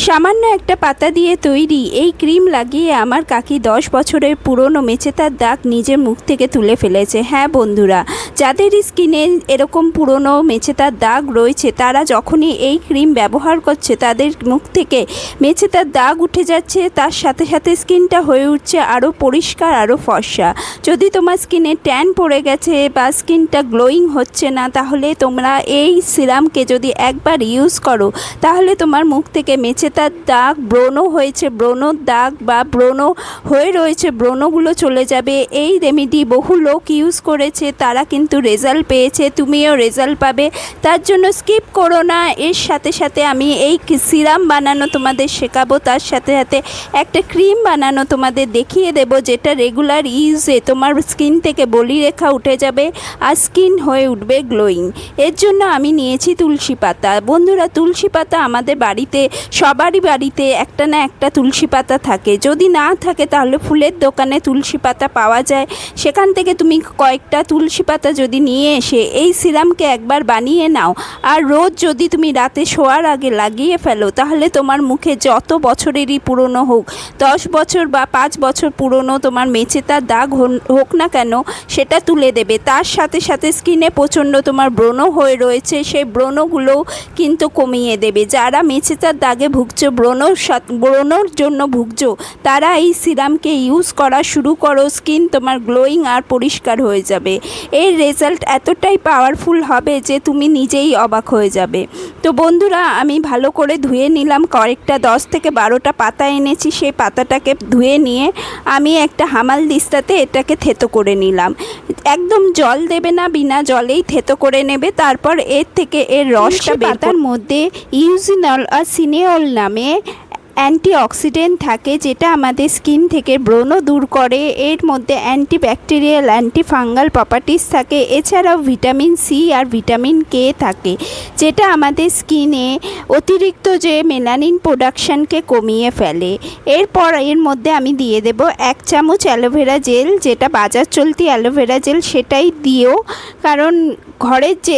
সামান্য একটা পাতা দিয়ে তৈরি এই ক্রিম লাগিয়ে আমার কাকি 10 বছরের পুরনো মেচেতার দাগ নিজের মুখ থেকে তুলে ফেলেছে। হ্যাঁ বন্ধুরা, যাদের স্কিনে এরকম পুরনো মেচেতার দাগ রয়েছে তারা যখনই এই ক্রিম ব্যবহার করছে তাদের মুখ থেকে মেচেতার দাগ উঠে যাচ্ছে, তার সাথে সাথে স্কিনটা হয়ে উঠছে আরও পরিষ্কার, আরও ফর্সা। যদি তোমার স্কিনে ট্যান পড়ে গেছে বা স্কিনটা গ্লোয়িং হচ্ছে না, তাহলে তোমরা এই সিরামকে যদি একবার ইউজ করো তাহলে তোমার মুখ থেকে মেচেতার দাগ, ব্রণ হয়েছে ব্রণর দাগ বা ব্রণ হয়ে রয়েছে ব্রণগুলো চলে যাবে। এই রেমেডি বহু লোক ইউজ করেছে, তারা কিন্তু রেজাল্ট পেয়েছে, তুমিও রেজাল্ট পাবে। তার জন্য স্কিপ করো না। এর সাথে সাথে আমি এই সিরাম বানানো তোমাদের শেখাবো, তার সাথে সাথে একটা ক্রিম বানানো তোমাদের দেখিয়ে দেব, যেটা রেগুলার ইউজে তোমার স্কিন থেকে বলিরেখা উঠে যাবে আর স্কিন হয়ে উঠবে গ্লোয়িং। এর জন্য আমি নিয়েছি তুলসী পাতা। বন্ধুরা, তুলসী পাতা আমাদের বাড়িতে, সবারই বাড়িতে একটা না একটা তুলসী পাতা থাকে। যদি না থাকে তাহলে ফুলের দোকানে তুলসী পাতা পাওয়া যায়, সেখান থেকে তুমি কয়েকটা তুলসী পাতা যদি নিয়ে এসে এই সিরামকে একবার বানিয়ে নাও আর রোজ যদি তুমি রাতে শোয়ার আগে লাগিয়ে ফেলো, তাহলে তোমার মুখে যত বছরেরই পুরনো হোক, 10 বছর বা 5 বছর পুরনো তোমার মেচেতার দাগ হোক না কেন, সেটা তুলে দেবে। তার সাথে সাথে স্কিনে প্রচণ্ড তোমার ব্রণ হয়ে রয়েছে, সেই ব্রণগুলোও কিন্তু কমিয়ে দেবে। যারা মেচেতার দাগে ভুগছো, ব্রণর জন্য ভুগছো, তারা এই সিরামকে ইউজ করা শুরু করো। স্কিন তোমার গ্লোয়িং আর পরিষ্কার হয়ে যাবে। এর রেজাল্ট এতটাই পাওয়ারফুল হবে যে তুমি নিজেই অবাক হয়ে যাবে। তো বন্ধুরা, আমি ভালো করে ধুয়ে নিলাম, কয়েকটা 10 থেকে 12টা পাতা এনেছি। সেই পাতাটাকে ধুয়ে নিয়ে আমি একটা হামাল দিস্তাতে এটাকে থেতো করে নিলাম। একদম জল দেবে না, বিনা জলেই থেতো করে নেবে। তারপর এর থেকে এর রসটা, পাতার মধ্যে ইউজিনল আর সিনেওল নামে অ্যান্টিঅক্সিডেন্ট থাকে, যেটা আমাদের স্কিন থেকে ব্রণ দূর করে। এর মধ্যে অ্যান্টিব্যাকটেরিয়াল, অ্যান্টিফাঙ্গাল প্রপার্টিস থাকে। এছাড়াও ভিটামিন সি আর ভিটামিন কে থাকে, যেটা আমাদের স্কিনে অতিরিক্ত যে মেলানিন প্রোডাকশানকে কমিয়ে ফেলে। এরপর এর মধ্যে আমি দিয়ে দেব 1 চামচ অ্যালোভেরা জেল, যেটা বাজার চলতি অ্যালোভেরা জেল, সেটাই দিও। কারণ ঘরের যে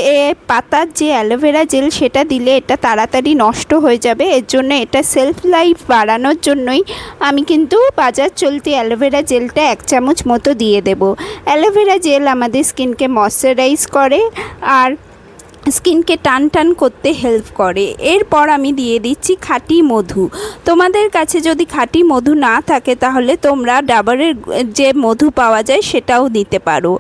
পাতার যে অ্যালোভেরা জেল, সেটা দিলে এটা তাড়াতাড়ি নষ্ট হয়ে যাবে। এর জন্য এটা সেলফ লাইফ বাড়ানোর জন্যই আমি কিন্তু বাজার চলতি অ্যালোভেরা জেলটা 1 চামচ মতো দিয়ে দেব। অ্যালোভেরা জেল আমাদের স্কিনকে ময়শ্চারাইজ করে আর স্কিনকে টান টান করতে হেল্প করে। এরপর আমি দিয়ে দিচ্ছি খাঁটি মধু। তোমাদের কাছে যদি খাঁটি মধু না থাকে তাহলে তোমরা ডাবরের যে মধু পাওয়া যায় সেটাও দিতে পারো।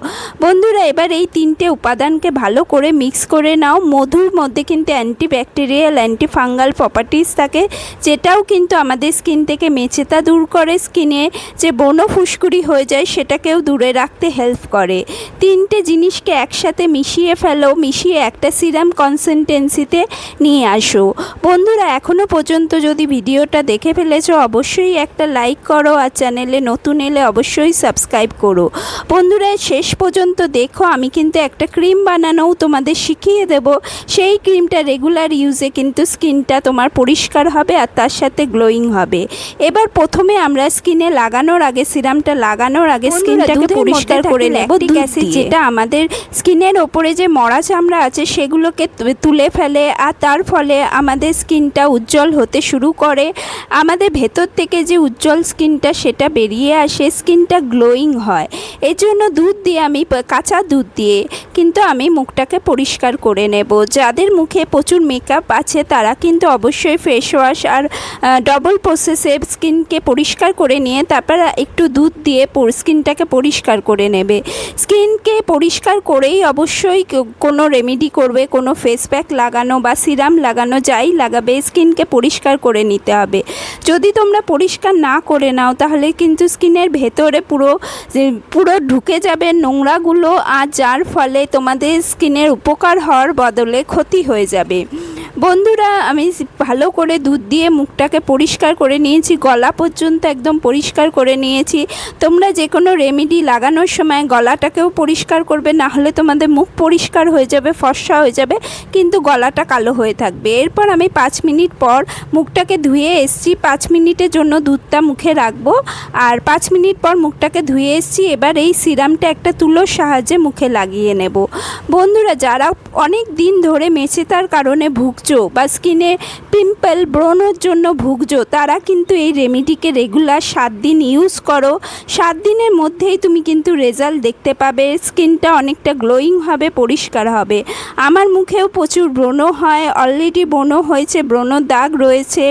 বন্ধুরা, এবার এই 3টে উপাদানকে ভালো করে মিক্স করে নাও। মধুর মধ্যে কিন্তু অ্যান্টিব্যাকটেরিয়াল, অ্যান্টিফাঙ্গাল প্রপার্টিস থাকে, যেটাও কিন্তু আমাদের স্কিন থেকে মেচেতা দূর করে, স্কিনে যে ব্রণ ফুসকুড়ি হয়ে যায় সেটাকেও দূরে রাখতে হেল্প করে। 3টে জিনিসকে একসাথে মিশিয়ে ফেলো, মিশিয়ে একটা সিরাম কনসিস্টেন্সিতে নিয়ে আসো। বন্ধুরা, এখনও পর্যন্ত যদি ভিডিওটা দেখে ফেলেছো অবশ্যই একটা লাইক করো আর চ্যানেলে নতুন এলে অবশ্যই সাবস্ক্রাইব করো। বন্ধুরা, শেষ পর্যন্ত দেখো, আমি কিন্তু একটা ক্রিম বানানোও তোমাদের শিখিয়ে দেব। সেই ক্রিমটা রেগুলার ইউজে কিন্তু স্কিনটা তোমার পরিষ্কার হবে আর তার সাথে গ্লোয়িং হবে। এবার প্রথমে আমরা স্কিনে লাগানোর আগে, সিরামটা লাগানোর আগে স্কিনটাকে পরিষ্কার করে নেব। ল্যাকটিক অ্যাসিড, যেটা আমাদের স্কিনের ওপরে যে মরা চামড়া আছে সেগুলোকে তুলে ফেলে আর তার ফলে আমাদের স্কিনটা উজ্জ্বল হতে শুরু করে। আমাদের ভেতর থেকে যে উজ্জ্বল স্কিনটা সেটা বেরিয়ে আসে, স্কিনটা গ্লোয়িং হয়। এই জন্য দুধ দিয়ে, আমি কাঁচা দুধ দিয়ে কিন্তু আমি মুখটাকে পরিষ্কার করে নেব। যাদের মুখে প্রচুর মেকআপ আছে তারা কিন্তু অবশ্যই ফেস ওয়াশ আর ডবল প্রসেসে স্কিনকে পরিষ্কার করে নিয়ে তারপর একটু দুধ দিয়ে স্কিনটাকে পরিষ্কার করে নেবে। স্কিনকে পরিষ্কার করেই অবশ্যই কোনো রেমেডি করবে, কোনো ফেস প্যাক লাগানো বা সিরাম লাগানো, যাই লাগাবে স্কিনকে পরিষ্কার করে নিতে হবে। যদি তোমরা পরিষ্কার না করে নাও তাহলে কিন্তু স্কিনের ভেতরে পুরো ঢুকে যাবে নোংরাগুলো, আর যার ফলে তোমাদের স্কিনের উপকার হওয়ার বদলে ক্ষতি হয়ে যাবে। বন্ধুরা, আমি ভালো করে দুধ দিয়ে মুখটাকে পরিষ্কার করে নিয়েছি, গলা পর্যন্ত একদম পরিষ্কার করে নিয়েছি। তোমরা যে কোনো রেমেডি লাগানোর সময় গলাটাকেও পরিষ্কার করবে, না হলে তোমাদের মুখ পরিষ্কার হয়ে যাবে, ফর্সা হয়ে যাবে, কিন্তু গলাটা কালো হয়ে থাকবে। এরপর আমি 5 মিনিট পর মুখটাকে ধুয়ে এসেছি। 5 মিনিটের জন্য দুধটা মুখে রাখবো আর 5 মিনিট পর মুখটাকে ধুয়ে এসেছি। এবার এই সিরামটা একটা তুলোর সাহায্যে মুখে লাগিয়ে নেব। বন্ধুরা, যারা অনেক দিন ধরে মেচেতার কারণে ভুগছ, ভুগছো বা স্কিনে পিম্পল ব্রণর জন্য ভুগছো, তারা কিন্তু এই রেমেডিকে রেগুলার 7 দিন ইউজ করো। 7 দিনের মধ্যেই তুমি কিন্তু রেজাল্ট দেখতে পাবে, স্কিনটা অনেকটা গ্লোয়িং হবে, পরিষ্কার হবে। আমার মুখেও প্রচুর ব্রণ হয়, অলরেডি ব্রণ হয়েছে, ব্রণর দাগ রয়েছে,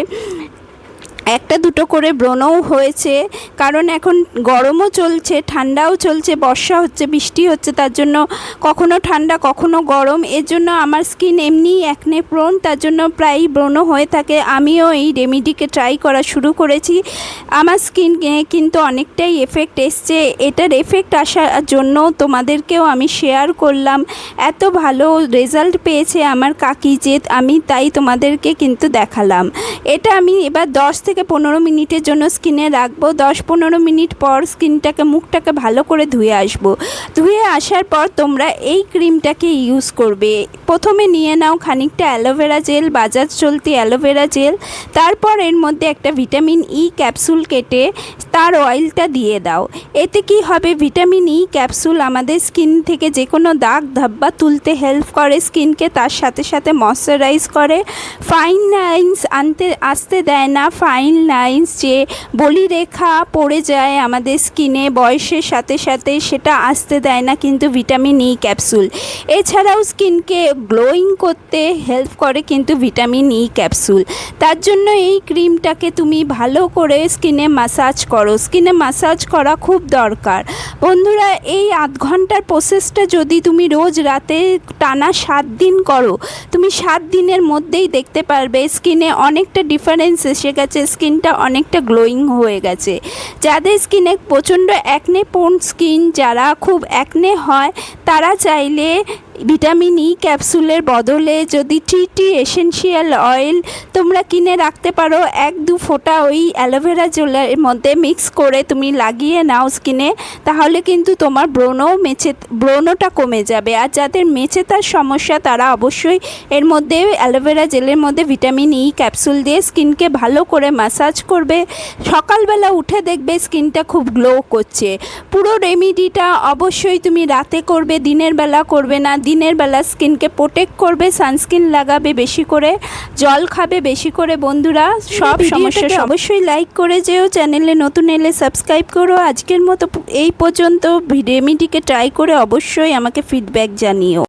একটা দুটো করে ব্রণও হয়েছে। কারণ এখন গরমও চলছে, ঠান্ডাও চলছে, বর্ষা হচ্ছে, বৃষ্টি হচ্ছে, তার জন্য কখনো ঠান্ডা কখনো গরম, এর জন্য আমার স্কিন এমনিই একনে প্রোন, তার জন্য প্রায়ই ব্রণ হয়ে থাকে। আমিও এই রেমেডিকে ট্রাই করা শুরু করেছি, আমার স্কিনে কিন্তু অনেকটাই এফেক্ট এসছে। এটার এফেক্ট আসার জন্য তোমাদেরকেও আমি শেয়ার করলাম। এত ভালো রেজাল্ট পেয়েছে আমার কাকি যে আমি তাই তোমাদেরকে কিন্তু দেখালাম। এটা আমি এবার 10 থেকে 15 মিনিটের জন্য স্কিনে রাখবো। 10-15 মিনিট পর স্কিনটাকে মুখটাকে ভালো করে ধুয়ে আসবো। ধুয়ে আসার পর তোমরা এই ক্রিমটাকে ইউজ করবে। প্রথমে নিয়ে নাও খানিকটা অ্যালোভেরা জেল, বাজাজ চলতি অ্যালোভেরা জেল, তারপর এর মধ্যে একটা ভিটামিন ই ক্যাপসুল কেটে তার অয়েলটা দিয়ে দাও। এতে কি হবে, ভিটামিন ই ক্যাপসুল আমাদের স্কিন থেকে যে কোনো দাগ ধব্বা তুলতে হেল্প করে স্কিনকে, তার সাথে সাথে ময়শ্চারাইজ করে, ফাইন লাইন্স আসতে দেয় না। ফাইন লাইন্স যে বলিরেখা পড়ে যায় আমাদের স্কিনে বয়সের সাথে সাথে, সেটা আসতে দেয় না কিন্তু ভিটামিন ই ক্যাপসুল। এছাড়াও স্কিনকে গ্লোয়িং করতে হেল্প করে কিন্তু ভিটামিন ই ক্যাপসুল। তার জন্য এই ক্রিমটাকে তুমি ভালো করে স্কিনে ম্যাসাজ করো। স্কিনে ম্যাসাজ করা খুব দরকার বন্ধুরা। এই আধ ঘন্টার প্রসেসটা যদি তুমি রোজ রাতে টানা 7 দিন করো, তুমি 7 দিনের মধ্যেই দেখতে পারবে স্কিনে অনেকটা ডিফারেন্স এসে গেছে, স্কিনটা অনেকটা গ্লোয়িং হয়ে গেছে। যাদের স্কিনে প্রচণ্ড অ্যাকনে প্রোন স্কিন, যারা খুব অ্যাকনে হয়, তারা চাইলে ভিটামিন ই ক্যাপসুলের বদলে যদি টি এসেনশিয়াল অয়েল তোমরা কিনে রাখতে পারো, 1-2 ফোঁটা ওই অ্যালোভেরা জেলের মধ্যে মিক্স করে তুমি লাগিয়ে নাও স্কিনে, তাহলে কিন্তু তোমার ব্রণটা কমে যাবে। আর যাদের মেচেতার সমস্যা তারা অবশ্যই এর মধ্যে অ্যালোভেরা জেলের মধ্যে ভিটামিন ই ক্যাপসুল দিয়ে স্কিনকে ভালো করে ম্যাসাজ করবে। সকালবেলা উঠে দেখবে স্কিনটা খুব গ্লো করছে। পুরো রেমেডিটা অবশ্যই তুমি রাতে করবে, দিনের বেলা করবে না। দিনের বেলা স্কিনকে প্রোটেক্ট করবে, সানস্ক্রিন লাগাবে বেশি করে, জল খাবে বেশি করে। বন্ধুরা, সব সমস্যা অবশ্যই লাইক করে যেও, চ্যানেলে নতুন এলে সাবস্ক্রাইব করো। আজকের মতো এই পর্যন্ত। রেমেডিকে ট্রাই করে অবশ্যই আমাকে ফিডব্যাক জানিও।